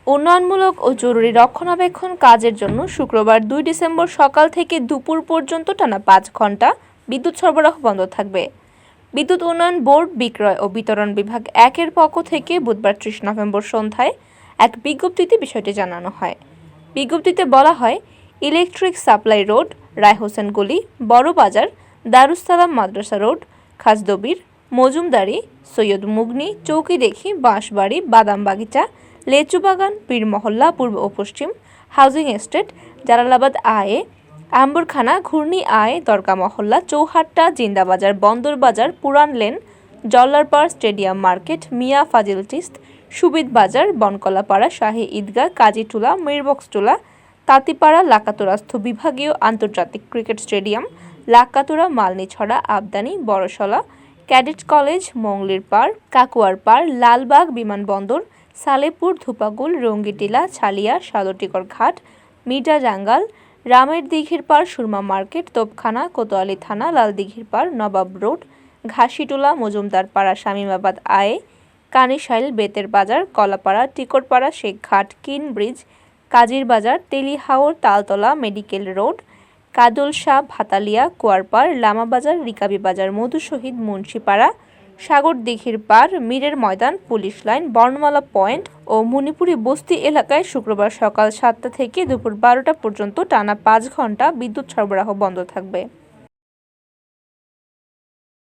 উন্নয়নমূলক ও জরুরি রক্ষণাবেক্ষণ কাজের জন্য শুক্রবার 2 ডিসেম্বর সকাল থেকে দুপুর পর্যন্ত টানা 5 ঘণ্টা বিদ্যুৎ সরবরাহ বন্ধ থাকবে। বিদ্যুৎ উন্নয়ন বোর্ড বিক্রয় ও বিতরণ বিভাগ 1-এর পক্ষ থেকে বুধবার 30 নভেম্বর সন্ধ্যায় এক বিজ্ঞপ্তিতে বিষয়টি জানানো হয়। বিজ্ঞপ্তিতে বলা হয়, ইলেকট্রিক সাপ্লাই রোড, রায় হোসেন গলি, বড় বাজার, দারুস সালাম মাদ্রাসা রোড, খাসদবির, মজুমদারি, সৈয়দ মুগনি, চৌকিদেখি, বাঁশবাড়ি, বাদাম বাগিচা, লেচু বাগান, পীর মহল্লা, পূর্ব ও পশ্চিম, হাউজিং এস্টেট, জালালাবাদ আয়ে, আম্বরখানা, ঘূর্ণি আয়ে, দরগা মহল্লা, চৌহাট্টা, জিন্দাবাজার, বন্দর বাজার, পুরান লেন, জল্লারপাড়, স্টেডিয়াম মার্কেট, মিয়া ফাজিল চিস্ত, সুবিদ বাজার, বনকলাপাড়া, শাহী ঈদগাহ, কাজীটুলা, মিরবক্সটুলা, তাঁতিপাড়া, লাকাতুরাস্থ বিভাগীয় আন্তর্জাতিক cricket stadium, Lakatura, Malnichhara, Abdani, Borshola, cadet college, মংলির পাড়, কাকুয়ার পাড়, লালবাগ বিমানবন্দর, সালেপুর, ধুপাগুল, রঙ্গিটিলা, ছালিয়া, সাদরটিকর ঘাট, মির্জা জাঙ্গাল, রামের দিঘির পাড়, সুরমা মার্কেট, তোপখানা, কোতোয়ালি থানা, লালদিঘির পাড়, নবাব রোড, ঘাসিটোলা, মজুমদার পাড়া, শামীমাবাদ আয়ে, কানিশাইল, বেতের বাজার, কলাপাড়া, টিকরপাড়া, শেখঘাট, কিন ব্রিজ, কাজীর বাজার, তেলিহাওর, তালতলা, মেডিকেল রোড, কাদলশাহ, ভাতালিয়া, কুয়ারপাড়, লামাবাজার, রিকাবি বাজার, মধু শহীদ, মুন্সিপাড়া, সাগর দিঘির পাড়, মীরের ময়দান, পুলিশ লাইন, বর্ণমালা পয়েন্ট ও মণিপুরি বস্তি এলাকায় শুক্রবার সকাল 7টা থেকে দুপুর 12টা পর্যন্ত টানা 5 ঘণ্টা বিদ্যুৎ সরবরাহ বন্ধ থাকবে।